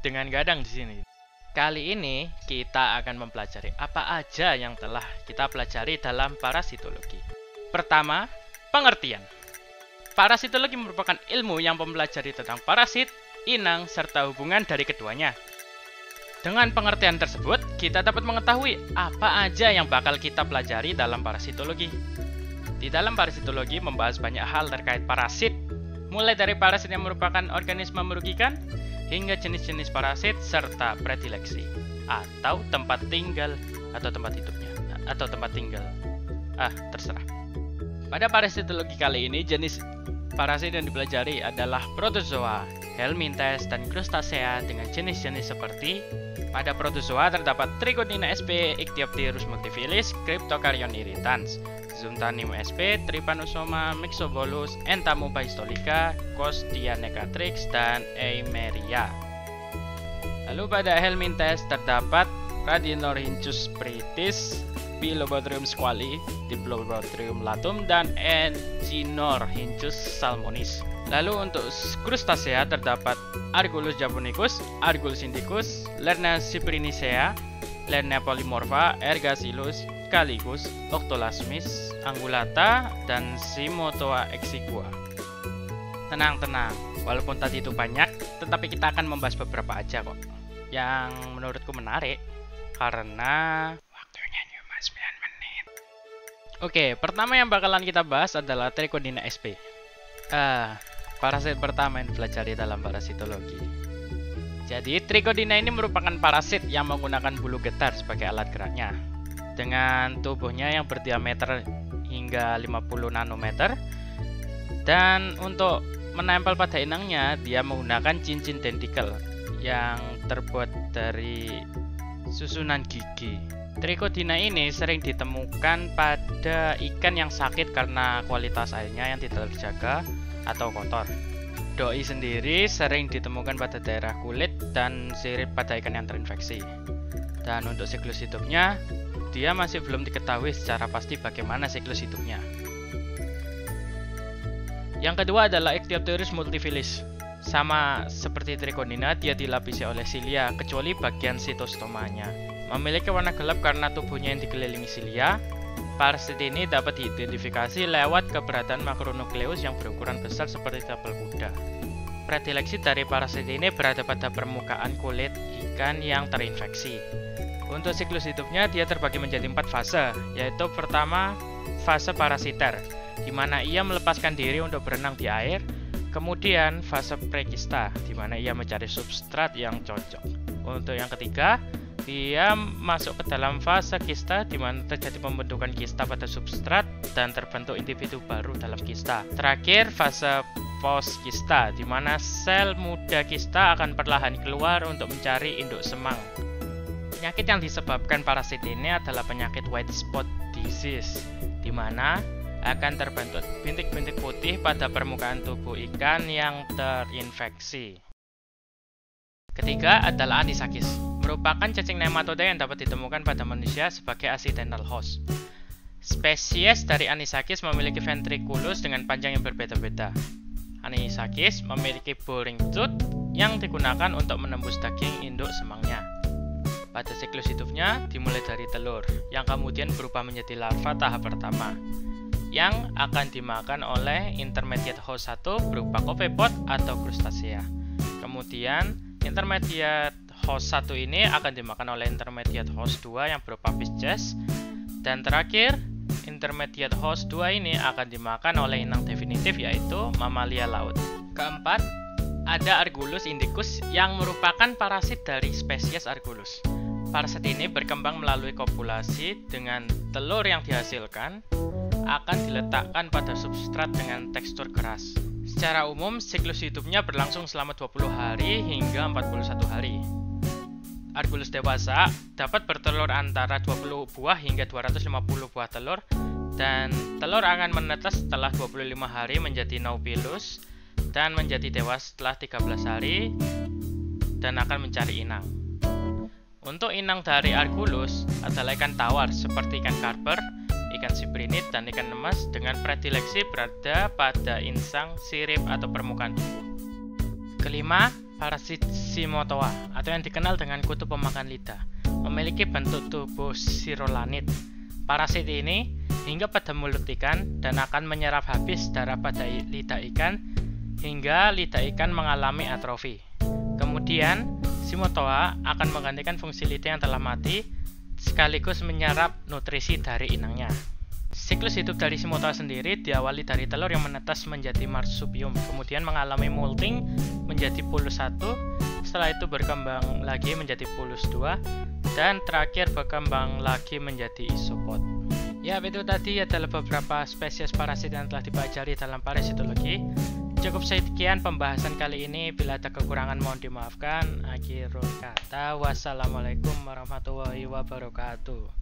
dengan gadang di sini. Kali ini kita akan mempelajari apa aja yang telah kita pelajari dalam parasitologi. Pertama, pengertian. Parasitologi merupakan ilmu yang mempelajari tentang parasit, inang, serta hubungan dari keduanya. Dengan pengertian tersebut, kita dapat mengetahui apa aja yang bakal kita pelajari dalam parasitologi. Di dalam parasitologi membahas banyak hal terkait parasit, mulai dari parasit yang merupakan organisme merugikan, hingga jenis-jenis parasit serta predileksi, atau tempat tinggal, atau tempat hidupnya, atau tempat tinggal. Terserah. Pada parasitologi kali ini, jenis parasit yang dipelajari adalah protozoa, helminthes, dan crustacea dengan jenis-jenis seperti pada protozoa terdapat Trichodina sp, Ichthyopterus multifilus, Cryptocaryon irritans, Zuntannium sp, Trypanosoma myxobolus, Entamoeba histolica, Costia necatrix, dan Eimeria. Lalu pada helminthes terdapat Radinorhynchus pritis, Pilobothrium squali, Diplobothrium latum, dan Enginorhynchus salmonis. Lalu untuk crustacea terdapat Argulus japonicus, Argulus indicus, Lerna cyprinicea, Lerna polymorpha, Ergacillus, Caligus, Octolasmis, Angulata, dan Simotoa exigua. Tenang, walaupun tadi itu banyak, tetapi kita akan membahas beberapa aja kok yang menurutku menarik karena waktunya cuma 9 menit. Oke, pertama yang bakalan kita bahas adalah Trichodina sp. Parasit pertama yang dipelajari dalam parasitologi. Jadi, Trichodina ini merupakan parasit yang menggunakan bulu getar sebagai alat geraknya. Dengan tubuhnya yang berdiameter hingga 50 nanometer. Dan untuk menempel pada inangnya, dia menggunakan cincin tentakel yang terbuat dari susunan gigi. Trichodina ini sering ditemukan pada ikan yang sakit karena kualitas airnya yang tidak terjaga atau kotor. Doi sendiri sering ditemukan pada daerah kulit dan sirip pada ikan yang terinfeksi. Dan untuk siklus hidupnya, dia masih belum diketahui secara pasti bagaimana siklus hidupnya. Yang kedua adalah Ichthyopterus multifilus. Sama seperti Trichodina, dia dilapisi oleh silia kecuali bagian sitostomanya. Memiliki warna gelap karena tubuhnya yang dikelilingi silia. Parasit ini dapat diidentifikasi lewat keberadaan makronukleus yang berukuran besar seperti tapel kuda. Predileksi dari parasit ini berada pada permukaan kulit ikan yang terinfeksi. Untuk siklus hidupnya, dia terbagi menjadi 4 fase, yaitu pertama, fase parasiter, di mana ia melepaskan diri untuk berenang di air. Kemudian, fase prekista, di mana ia mencari substrat yang cocok. Untuk yang ketiga, dia masuk ke dalam fase kista di mana terjadi pembentukan kista pada substrat dan terbentuk individu baru dalam kista. Terakhir, fase post-kista di mana sel muda kista akan perlahan keluar untuk mencari induk semang. Penyakit yang disebabkan parasit ini adalah penyakit white spot disease, di mana akan terbentuk bintik-bintik putih pada permukaan tubuh ikan yang terinfeksi. Ketiga adalah anisakis, merupakan cacing nematoda yang dapat ditemukan pada manusia sebagai accidental host. Spesies dari anisakis memiliki ventriculus dengan panjang yang berbeda-beda. Anisakis memiliki boring tooth yang digunakan untuk menembus daging induk semangnya. Pada siklus hidupnya dimulai dari telur, yang kemudian berubah menjadi larva tahap pertama, yang akan dimakan oleh intermediate host 1 berupa copepod atau crustacea. Kemudian, intermediate host 1 ini akan dimakan oleh intermediate host 2 yang berupa Pisces. Dan terakhir, intermediate host 2 ini akan dimakan oleh inang definitif yaitu mamalia laut. Keempat, ada Argulus indicus yang merupakan parasit dari spesies Argulus. Parasit ini berkembang melalui kopulasi dengan telur yang dihasilkan akan diletakkan pada substrat dengan tekstur keras. Secara umum, siklus hidupnya berlangsung selama 20 hari hingga 41 hari. Argulus dewasa dapat bertelur antara 20 buah hingga 250 buah telur, dan telur akan menetas setelah 25 hari menjadi naupilus dan menjadi dewasa setelah 13 hari dan akan mencari inang. Untuk inang dari Argulus adalah ikan tawar seperti ikan karper, ikan siprinid, dan ikan emas dengan predileksi berada pada insang, sirip, atau permukaan tubuh. Kelima, parasit Simotoa atau yang dikenal dengan kutu pemakan lidah memiliki bentuk tubuh sirolanid. Parasit ini hingga pada mulut ikan dan akan menyerap habis darah pada lidah ikan hingga lidah ikan mengalami atrofi. Kemudian, Simotoa akan menggantikan fungsi lidah yang telah mati sekaligus menyerap nutrisi dari inangnya. Siklus hidup dari Simotoa sendiri diawali dari telur yang menetas menjadi marsupium, kemudian mengalami molting menjadi pulus 1, setelah itu berkembang lagi menjadi pulus 2, dan terakhir berkembang lagi menjadi isopod. Ya, itu tadi adalah beberapa spesies parasit yang telah dipelajari dalam parasitologi. Cukup sekian pembahasan kali ini, bila ada kekurangan mohon dimaafkan. Akhirul kata, wassalamualaikum warahmatullahi wabarakatuh.